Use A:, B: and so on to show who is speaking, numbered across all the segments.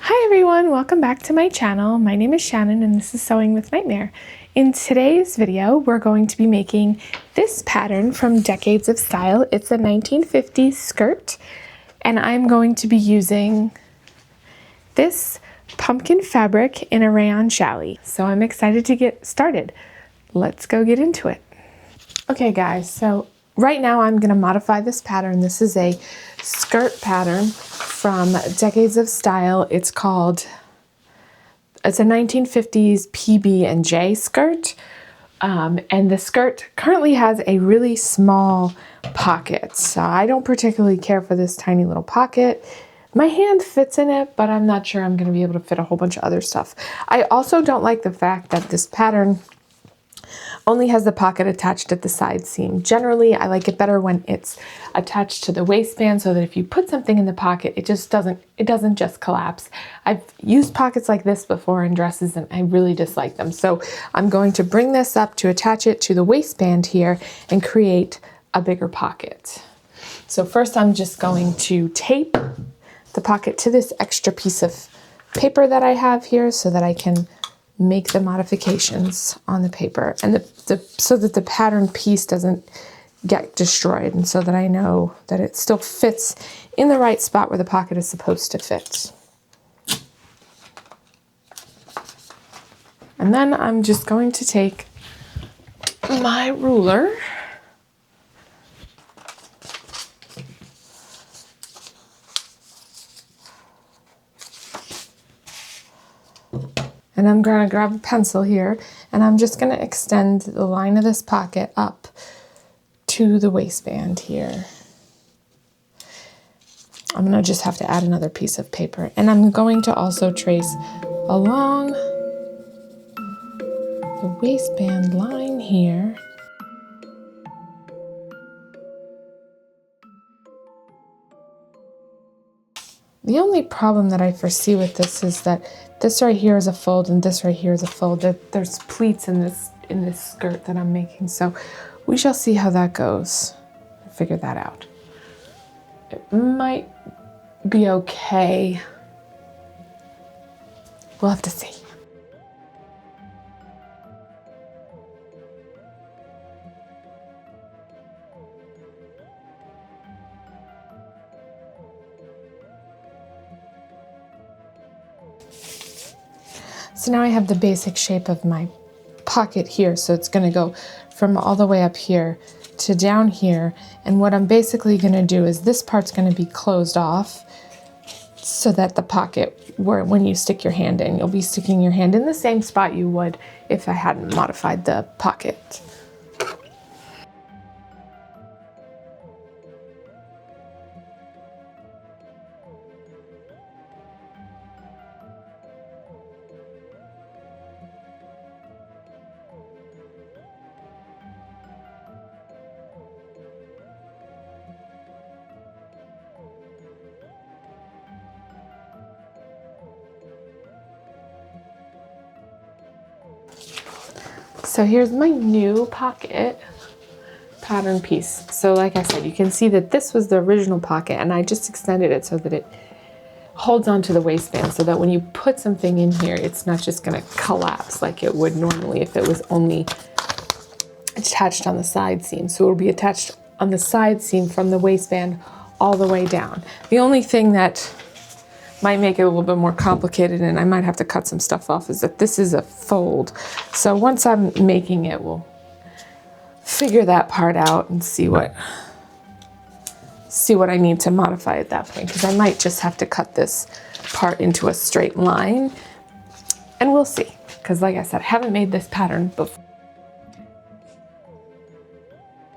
A: Hi everyone, welcome back to my channel. My name is Shannon and this is Sewing with Nightmare. In today's video, we're going to be making this pattern from Decades of Style. It's a 1950s skirt and I'm going to be using this pumpkin fabric in a rayon challis. So I'm excited to get started. Let's go get into it. Okay guys, so right now I'm going to modify this pattern. This is a skirt pattern from Decades of Style. It's a 1950s PB&J skirt. And the skirt currently has a really small pocket. So I don't particularly care for this tiny little pocket. My hand fits in it, but I'm not sure I'm going to be able to fit a whole bunch of other stuff. I also don't like the fact that this pattern only has the pocket attached at the side seam. Generally, I like it better when it's attached to the waistband so that if you put something in the pocket, it doesn't just collapse. I've used pockets like this before in dresses and I really dislike them. So I'm going to bring this up to attach it to the waistband here and create a bigger pocket. So first I'm just going to tape the pocket to this extra piece of paper that I have here so that I can make the modifications on the paper and so that the pattern piece doesn't get destroyed and so that I know that it still fits in the right spot where the pocket is supposed to fit. And then I'm just going to take my ruler and I'm going to grab a pencil here and I'm just going to extend the line of this pocket up to the waistband here. I'm going to just have to add another piece of paper and I'm going to also trace along the waistband line here. The only problem that I foresee with this is that this right here is a fold and this right here is a fold. There's pleats in this skirt that I'm making, so we shall see how that goes. Figure that out. It might be okay. We'll have to see. So now I have the basic shape of my pocket here. So it's going to go from all the way up here to down here. And what I'm basically going to do is this part's going to be closed off so that the pocket, when you stick your hand in, you'll be sticking your hand in the same spot you would if I hadn't modified the pocket. So here's my new pocket pattern piece. So like I said, you can see that this was the original pocket and I just extended it so that it holds onto the waistband so that when you put something in here, it's not just going to collapse like it would normally if it was only attached on the side seam. So it'll be attached on the side seam from the waistband all the way down. The only thing that might make it a little bit more complicated and I might have to cut some stuff off is that this is a fold. So once I'm making it, we'll figure that part out and see what I need to modify at that point, because I might just have to cut this part into a straight line and we'll see, because like I said, I haven't made this pattern before.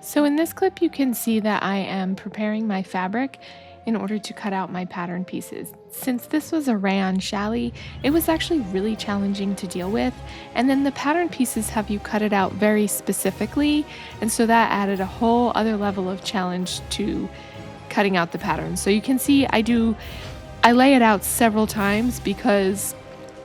A: So in this clip you can see that I am preparing my fabric in order to cut out my pattern pieces. Since this was a rayon challis, it was actually really challenging to deal with, and then the pattern pieces have you cut it out very specifically, and so that added a whole other level of challenge to cutting out the pattern. So you can see I lay it out several times because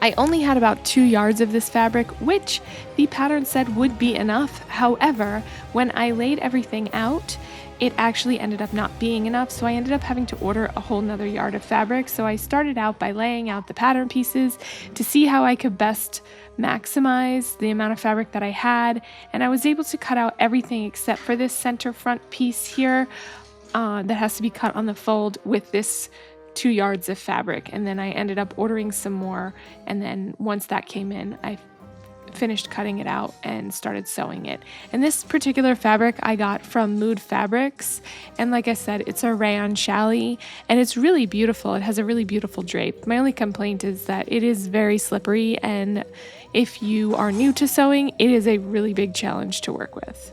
A: I only had about 2 yards of this fabric, which the pattern said would be enough. However, when I laid everything out, it actually ended up not being enough, so I ended up having to order a whole nother yard of fabric. So I started out by laying out the pattern pieces to see how I could best maximize the amount of fabric that I had, and I was able to cut out everything except for this center front piece here that has to be cut on the fold with this 2 yards of fabric. And then I ended up ordering some more, and then once that came in, I finished cutting it out and started sewing it. And this particular fabric I got from Mood Fabrics, and like I said, it's a rayon challis, and it's really beautiful. It has a really beautiful drape. My only complaint is that it is very slippery, and if you are new to sewing, it is a really big challenge to work with.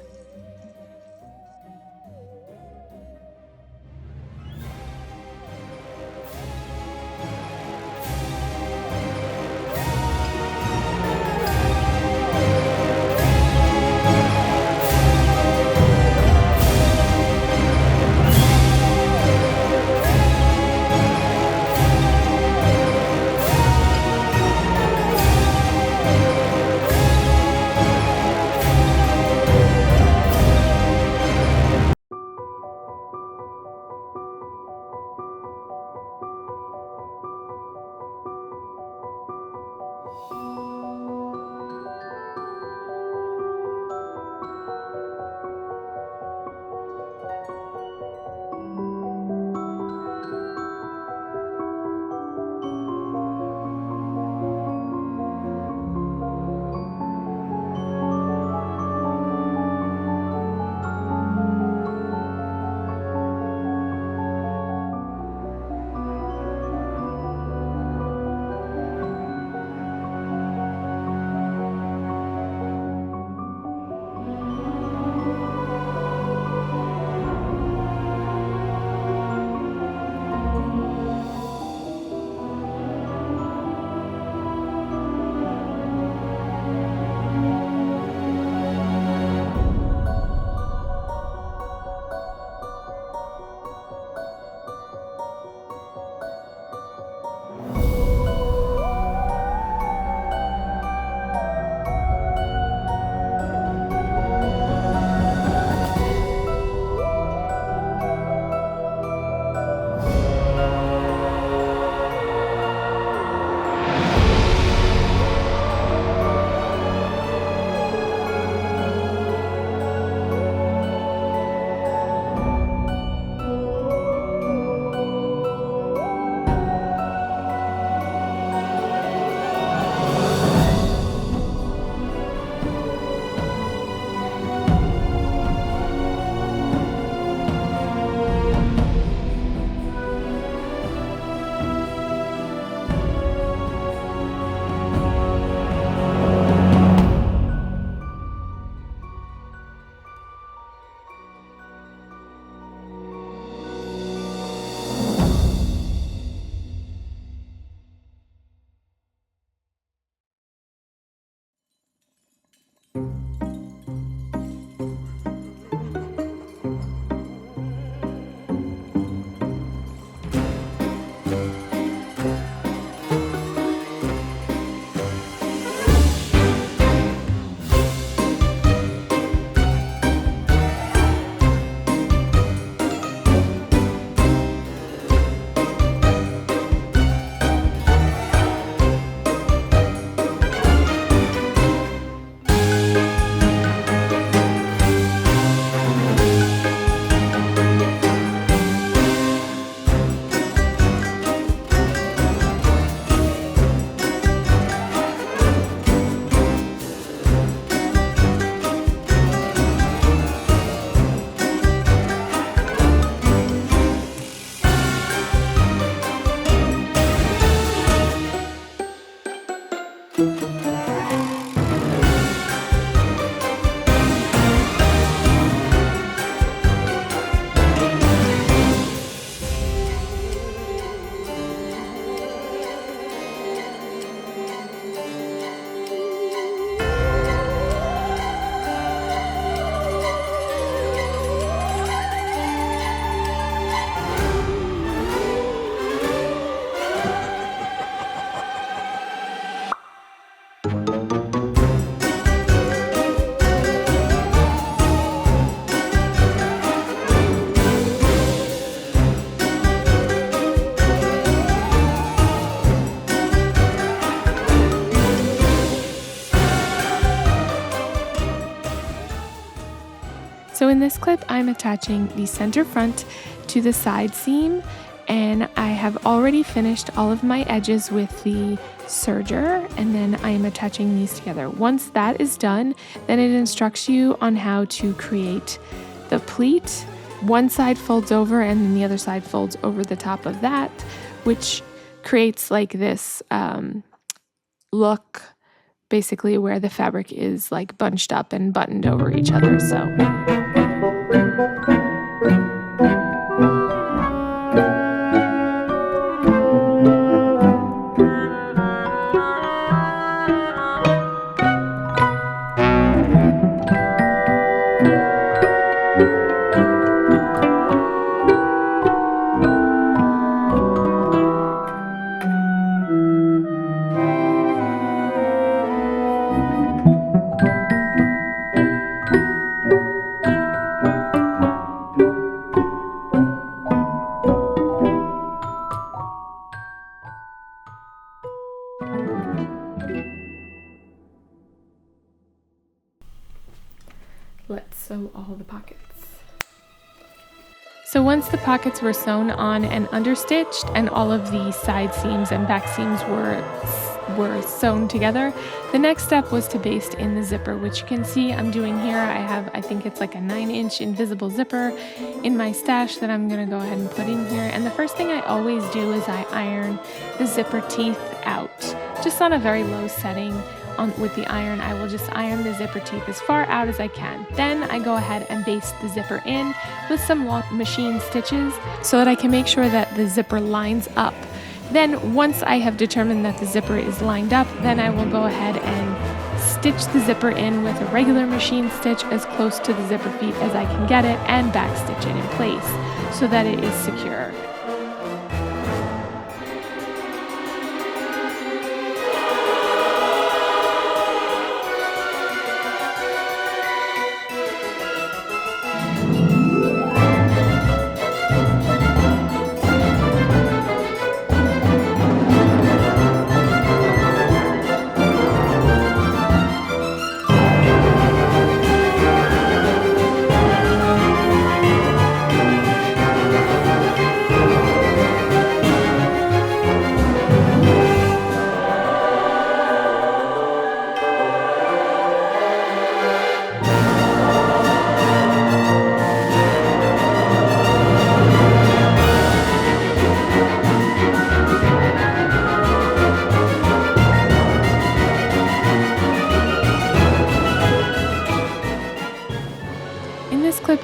A: So in this clip, I'm attaching the center front to the side seam, and I have already finished all of my edges with the serger, and then I am attaching these together. Once that is done, then it instructs you on how to create the pleat. One side folds over and then the other side folds over the top of that, which creates like this look, basically where the fabric is like bunched up and buttoned over each other. Let's sew all the pockets. So once the pockets were sewn on and understitched and all of the side seams and back seams were sewn together, the next step was to baste in the zipper, which you can see I'm doing here. I think it's like a 9-inch invisible zipper in my stash that I'm gonna go ahead and put in here. And the first thing I always do is I iron the zipper teeth out, just on a very low setting. With the iron, I will just iron the zipper teeth as far out as I can. Then I go ahead and baste the zipper in with some long machine stitches so that I can make sure that the zipper lines up. Then once I have determined that the zipper is lined up, then I will go ahead and stitch the zipper in with a regular machine stitch as close to the zipper feet as I can get it and backstitch it in place so that it is secure.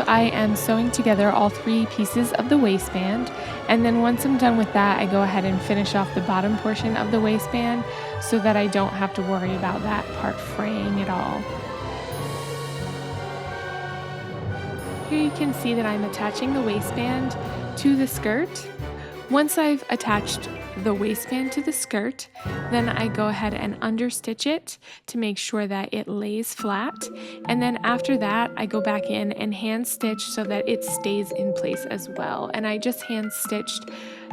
A: I am sewing together all 3 pieces of the waistband, and then once I'm done with that, I go ahead and finish off the bottom portion of the waistband so that I don't have to worry about that part fraying at all. Here you can see that I'm attaching the waistband to the skirt. Once I've attached the waistband to the skirt, then I go ahead and understitch it to make sure that it lays flat. And then after that, I go back in and hand stitch so that it stays in place as well. And I just hand stitched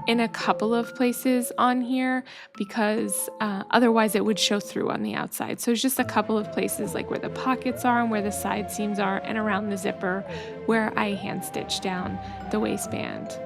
A: in a couple of places on here because otherwise it would show through on the outside. So it's just a couple of places like where the pockets are and where the side seams are and around the zipper where I hand stitch down the waistband.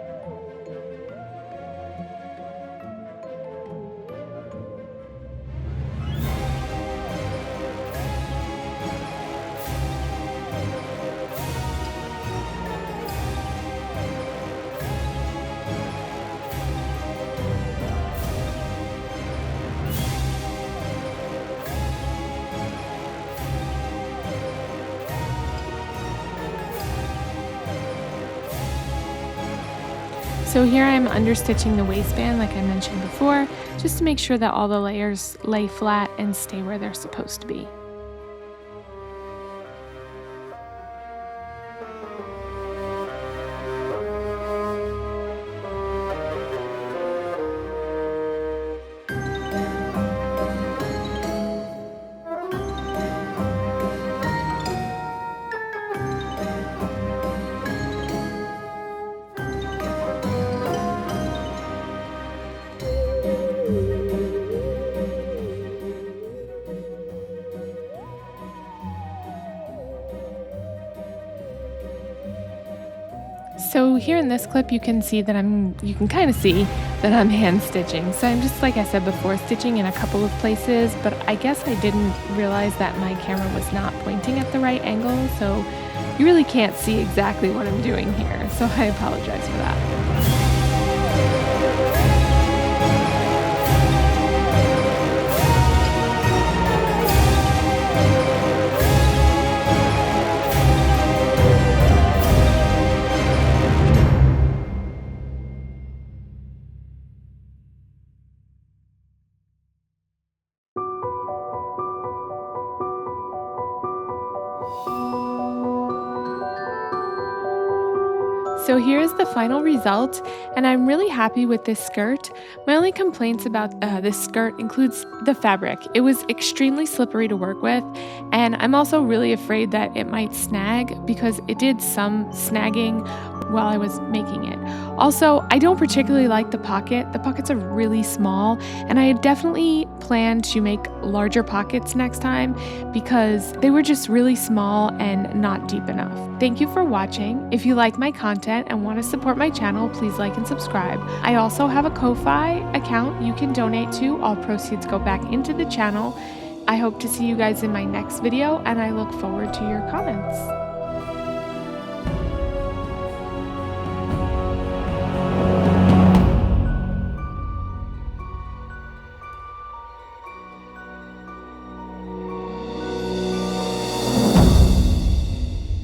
A: So here I'm understitching the waistband like I mentioned before, just to make sure that all the layers lay flat and stay where they're supposed to be. here in this clip, you can see that you can kind of see that I'm hand stitching. So I'm just, like I said before, stitching in a couple of places, but I guess I didn't realize that my camera was not pointing at the right angle, so you really can't see exactly what I'm doing here. So I apologize for that. So here's the final result, and I'm really happy with this skirt. My only complaints about this skirt includes the fabric. It was extremely slippery to work with, and I'm also really afraid that it might snag because it did some snagging while I was making it. Also, I don't particularly like the pocket. The pockets are really small, and I definitely plan to make larger pockets next time because they were just really small and not deep enough. Thank you for watching. If you like my content and want to support my channel, please like and subscribe. I also have a Ko-Fi account you can donate to. All proceeds go back into the channel. I hope to see you guys in my next video, and I look forward to your comments.